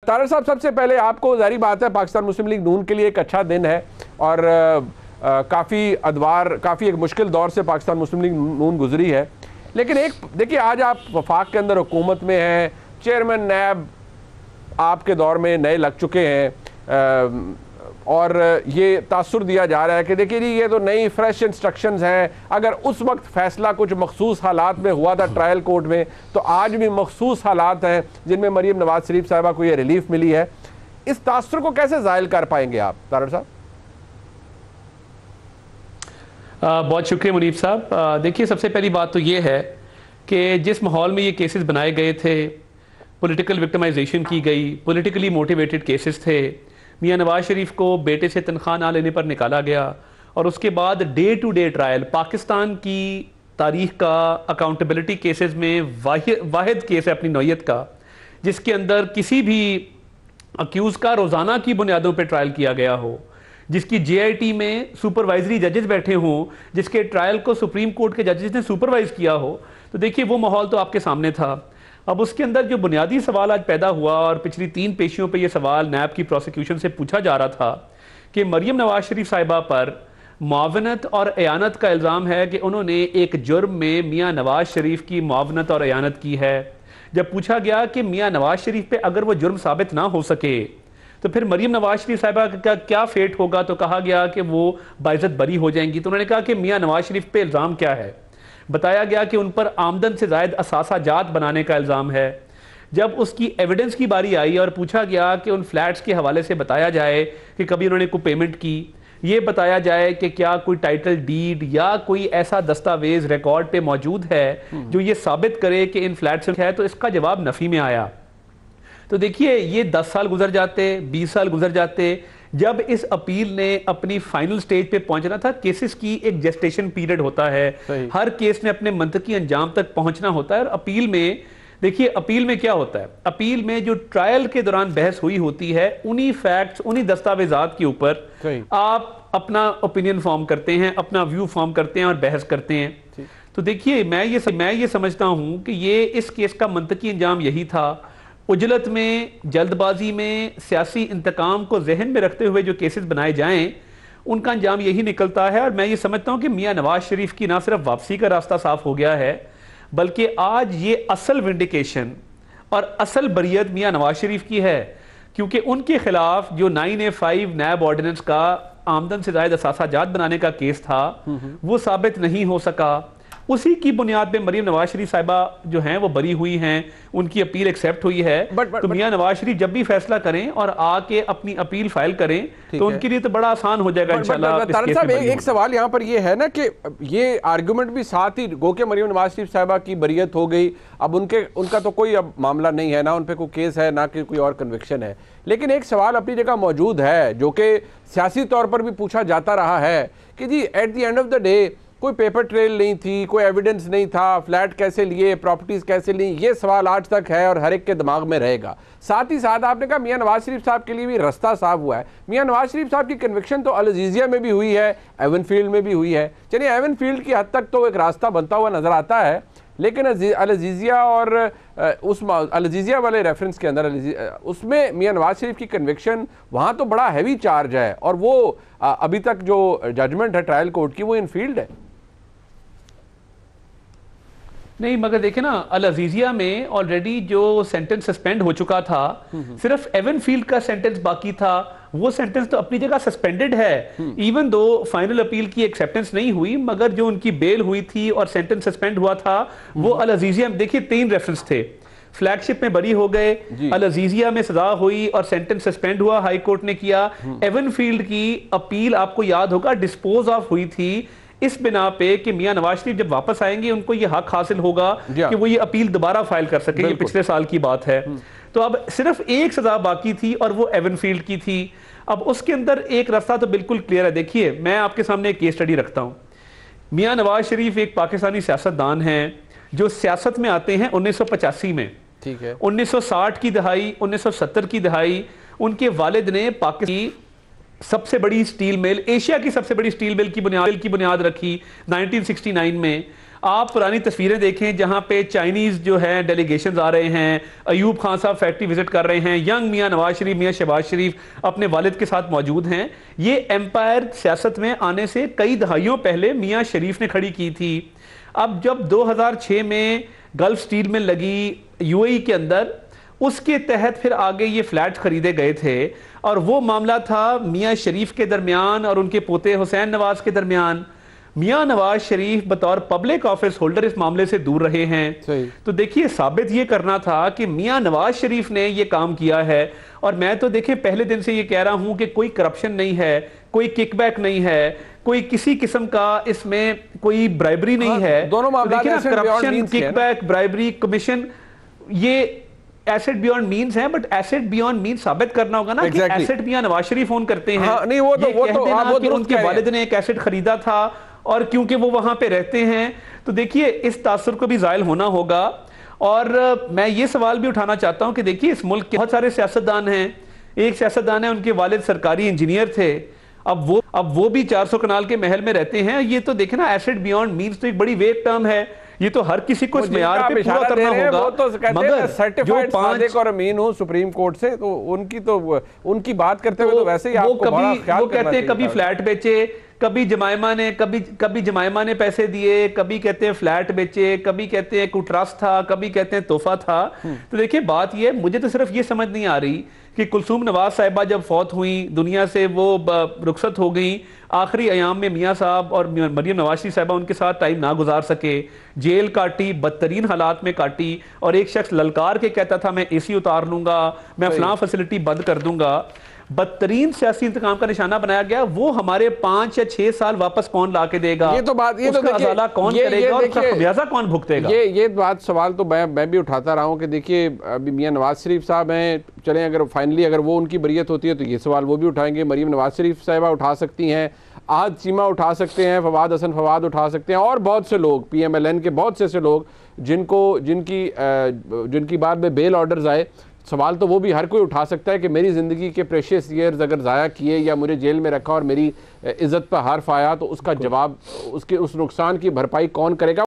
तारड़ साहब, सबसे पहले आपको जाहिर बात है पाकिस्तान मुस्लिम लीग नून के लिए एक अच्छा दिन है और काफ़ी एक मुश्किल दौर से पाकिस्तान मुस्लिम लीग नून गुजरी है। लेकिन एक देखिए, आज आप वफाक के अंदर हुकूमत में हैं, चेयरमैन नैब आपके दौर में नए लग चुके हैं और ये तासुर दिया जा रहा है कि देखिए जी ये तो नई फ्रेश इंस्ट्रक्शंस हैं। अगर उस वक्त फैसला कुछ मखसूस हालात में हुआ था ट्रायल कोर्ट में, तो आज भी मखसूस हालात हैं जिनमें मरीम नवाज शरीफ साहिबा को ये रिलीफ मिली है। इस तासुर को कैसे ज़ाहिल कर पाएंगे आप तारड़ साहब? बहुत शुक्रिया मुनीब साहब। देखिए, सबसे पहली बात तो ये है कि जिस माहौल में ये केसेस बनाए गए थे, पॉलिटिकल विक्टिमाइजेशन की गई, पॉलिटिकली मोटिवेटेड केसेस थे, मियां नवाज शरीफ को बेटे से तनख्वाह ना लेने पर निकाला गया और उसके बाद day to day trial, Pakistan की तारीख का अकाउंटेबिलिटी केसेस में वाहिद केस है अपनी नौयत का जिसके अंदर किसी भी अक्यूज का रोज़ाना की बुनियादों पर ट्रायल किया गया हो, जिसकी JIT में सुपरवाइजरी जजेस बैठे हों, जिसके ट्रायल को सुप्रीम कोर्ट के जजेस ने सुपरवाइज किया हो। तो देखिए, वो माहौल तो आपके सामने था। अब उसके अंदर जो बुनियादी सवाल आज पैदा हुआ और पिछली 3 पेशियों पे ये सवाल नैब की प्रोसिक्यूशन से पूछा जा रहा था कि मरीम नवाज शरीफ साहिबा पर मुआवनत और एयानत का इल्ज़ाम है कि उन्होंने एक जुर्म में मियां नवाज शरीफ की मुआवनत और एयानत की है। जब पूछा गया कि मियां नवाज शरीफ पे अगर वो जुर्म साबित ना हो सके तो फिर मरीम नवाज शरीफ साहिबा का क्या फेट होगा, तो कहा गया कि वो बाइज्जत बरी हो जाएंगी। तो उन्होंने कहा कि मियां नवाज शरीफ पे इल्ज़ाम क्या है। बताया गया कि उन पर आमदन से ज़ायद असासा जात बनाने का इल्ज़ाम है। जब उसकी एविडेंस की बारी आई और पूछा गया कि उन फ्लैट्स के हवाले से बताया जाए कि कभी उन्होंने कोई पेमेंट की, ये बताया जाए कि क्या कोई टाइटल डीड या कोई ऐसा दस्तावेज रिकॉर्ड पे मौजूद है जो ये साबित करे कि इन फ्लैट्स है, तो इसका जवाब नफ़ी में आया। तो देखिए, ये 10 साल गुजर जाते, 20 साल गुजर जाते, जब इस अपील ने अपनी फाइनल स्टेज पे पहुंचना था। केसेस की एक जेस्टेशन पीरियड होता है, हर केस ने अपने मंतकी अंजाम तक पहुंचना होता है। और अपील में देखिए, अपील में क्या होता है, अपील में जो ट्रायल के दौरान बहस हुई होती है उन्हीं फैक्ट्स, उन्हीं दस्तावेजात के ऊपर आप अपना ओपिनियन फॉर्म करते हैं, अपना व्यू फॉर्म करते हैं और बहस करते हैं। तो देखिए, मैं ये समझता हूं कि ये इस केस का मंतकी अंजाम यही था। उजलत में, जल्दबाजी में, सियासी इंतकाम को जहन में रखते हुए जो केसेस बनाए जाएं, उनका अंजाम यही निकलता है। और मैं ये समझता हूं कि मियां नवाज शरीफ की ना सिर्फ वापसी का रास्ता साफ हो गया है, बल्कि आज ये असल विंडिकेशन और असल बरियत मियां नवाज शरीफ की है, क्योंकि उनके खिलाफ जो 9A5 नैब ऑर्डिनेंस का आमदन से ज़ायद असासा जात बनाने का केस था वो साबित नहीं हो सका। उसी की बुनियाद पे मरीम नवाज शरीफ साहिबा जो हैं वो बरी हुई हैं, उनकी अपील एक्सेप्ट हुई है। तो मियां नवाज शरीफ जब भी फैसला करें और आके अपनी अपील फाइल करें तो उनके लिए तो बड़ा आसान हो जाएगा इंशाल्लाह। तारड़ साहब, एक सवाल यहाँ पर ये है ना कि ये आर्गुमेंट भी साथ ही गो के मरीम नवाज शरीफ साहिबा की बरियत हो गई, अब उनका तो कोई अब मामला नहीं है, ना उन पर कोई केस है, ना कि कोई और कन्विक्शन है। लेकिन एक सवाल अपनी जगह मौजूद है जो कि सियासी तौर पर भी पूछा जाता रहा है कि जी at the end of the day कोई पेपर ट्रेल नहीं थी, कोई एविडेंस नहीं था, फ्लैट कैसे लिए, प्रॉपर्टीज़ कैसे ली, ये सवाल आज तक है और हर एक के दिमाग में रहेगा। साथ ही साथ आपने कहा मियां नवाज शरीफ साहब के लिए भी रास्ता साफ हुआ है। मियां नवाज शरीफ साहब की कन्विक्शन तो अल अज़ीज़िया में भी हुई है, एवनफील्ड में भी हुई है। चलिए, एवनफील्ड की हद तक तो एक रास्ता बनता हुआ नज़र आता है, लेकिन अल अज़ीज़िया और उस अल अज़ीज़िया वाले रेफरेंस के अंदर उसमें मियां नवाज शरीफ की कन्विक्शन वहाँ तो बड़ा हैवी चार्ज है और वो अभी तक जो जजमेंट है ट्रायल कोर्ट की वो इनफील्ड है। नहीं, मगर देखे ना, अल अज़ीज़िया में ऑलरेडी जो सेंटेंस सस्पेंड हो चुका था, सिर्फ एवनफील्ड का सेंटेंस बाकी था। वो सेंटेंस तो अपनी जगह सस्पेंडेड है, इवन दो फाइनल अपील की एक्सेप्टेंस नहीं हुई, मगर जो उनकी बेल हुई थी और सेंटेंस सस्पेंड हुआ था वो अल अज़ीज़िया में देखिए 3 रेफरेंस थे। फ्लैगशिप में बरी हो गए, अल अज़ीज़िया में सजा हुई और सेंटेंस सस्पेंड हुआ, हाई कोर्ट ने किया। एवनफील्ड की अपील आपको याद होगा डिस्पोज ऑफ हुई थी इस बिना पे कि मियां नवाज शरीफ जब वापस आएंगे उनको ये हक हासिल होगा कि वो ये अपील दोबारा फाइल कर सके। ये पिछले साल की बात है। तो अब सिर्फ एक सजा बाकी थी और वो एवनफील्ड की थी। अब उसके अंदर एक रास्ता तो बिल्कुल क्लियर है। देखिए, मैं आपके सामने एक केस स्टडी रखता हूं। मियां नवाज शरीफ एक पाकिस्तानी सियासतदान हैं जो सियासत में आते हैं 1985 में, ठीक है। 1960 की दहाई, 1970 की दहाई उनके वालिद ने पाकिस्तान सबसे बड़ी स्टील मिल, एशिया की सबसे बड़ी स्टील मिल की बुनियाद रखी 1969 में। आप पुरानी तस्वीरें देखें जहां पे चाइनीज जो है डेलीगेशन आ रहे हैं, अयूब खान साहब फैक्ट्री विजिट कर रहे हैं, यंग मियां नवाज शरीफ, मियां शहबाज शरीफ अपने वालिद के साथ मौजूद हैं। ये एम्पायर सियासत में आने से कई दहाइयों पहले मियां शरीफ ने खड़ी की थी। अब जब 2006 में गल्फ स्टील में लगी यूएई के अंदर, उसके तहत फिर आगे ये फ्लैट खरीदे गए थे और वो मामला था मियां शरीफ के दरमियान और उनके पोते हुसैन नवाज के दरमियान। मियां नवाज शरीफ बतौर पब्लिक ऑफिस होल्डर इस मामले से दूर रहे हैं। तो देखिए, साबित ये करना था कि मियां नवाज शरीफ ने ये काम किया है। और मैं तो देखिए पहले दिन से ये कह रहा हूं कि कोई करप्शन नहीं है, कोई किकबैक नहीं है, कोई किसी किस्म का इसमें कोई ब्राइबरी नहीं है। दोनों मामला करप्शन, किकबैक, ब्राइबरी, कमीशन, ये एसेट बियॉन्ड मींस है, बट एसेट बियॉन्ड मींस साबित करना होगा ना कि एसेट मियां नवाज शरीफ ओन करते हैं। नहीं, वो तो उनके वालिद ने एक एसेट खरीदा था और क्योंकि वो वहां पे रहते हैं, तो देखिए इस तासुर को भी जायल होना होगा। और मैं ये सवाल भी उठाना चाहता हूं कि देखिए इस मुल्क के बहुत सारे सियासतदान हैं। एक सियासतदान है, उनके वालिद सरकारी इंजीनियर थे, अब वो भी 400 कनाल के महल में रहते हैं। ये तो देखे ना, एसेट बियॉन्ड मींस तो एक बड़ी वेग टर्म है, ये तो हर किसी को इस मेयार पे पूरा करना होगा। वो तो मगर सर्टिफाइड सादिक और अमीन हूं सुप्रीम कोर्ट से, तो उनकी बात करते हुए तो वैसे ही आपको बड़ा ख्याल वो कहते हैं कभी फ्लैट बेचे, कभी जमाइमा ने पैसे दिए, कभी कहते हैं फ्लैट बेचे, कभी कहते हैं कोई ट्रस्ट था, कभी कहते हैं तोहफा था। तो देखिए बात ये, मुझे तो सिर्फ ये समझ नहीं आ रही कि कुलसूम नवाज साहिबा जब फौत हुई, दुनिया से वो रुखसत हो गई, आखिरी अयाम में मियां साहब और मरियम नवाज शरीफ साहिबा उनके साथ टाइम ना गुजार सके, जेल काटी, बदतरीन हालात में काटी, और एक शख्स ललकार के कहता था मैं एसी उतार लूंगा, मैं फलां फैसिलिटी बंद कर दूंगा। बदतरीन सियासी इंतकाम का निशाना बनाया गया। वो हमारे 5 या 6 साल वापस कौन ला के देगा? ये तो बात, ये तो अजाला कौन करेगा और उसका खमियाजा कौन भुगतेगा? ये बात, सवाल तो मैं भी उठाता रहा हूं कि देखिए अभी मियां नवाज शरीफ साहब हैं, चलें अगर फाइनली अगर वो उनकी बरियत होती है तो ये सवाल वो भी उठाएंगे, मरियम नवाज शरीफ साहिबा उठा सकती हैं, आज चीमा उठा सकते हैं, फवाद हसन फवाद उठा सकते हैं, और बहुत से लोग PMLN के बहुत से लोग जिनकी बाद में बेल ऑर्डर्स आए। सवाल तो वो भी हर कोई उठा सकता है कि मेरी ज़िंदगी के प्रेशियस ईयर्स अगर ज़ाया किए या मुझे जेल में रखा और मेरी इज़्ज़त पर हार्फ आया, तो उसका जवाब, उसके उस नुकसान की भरपाई कौन करेगा?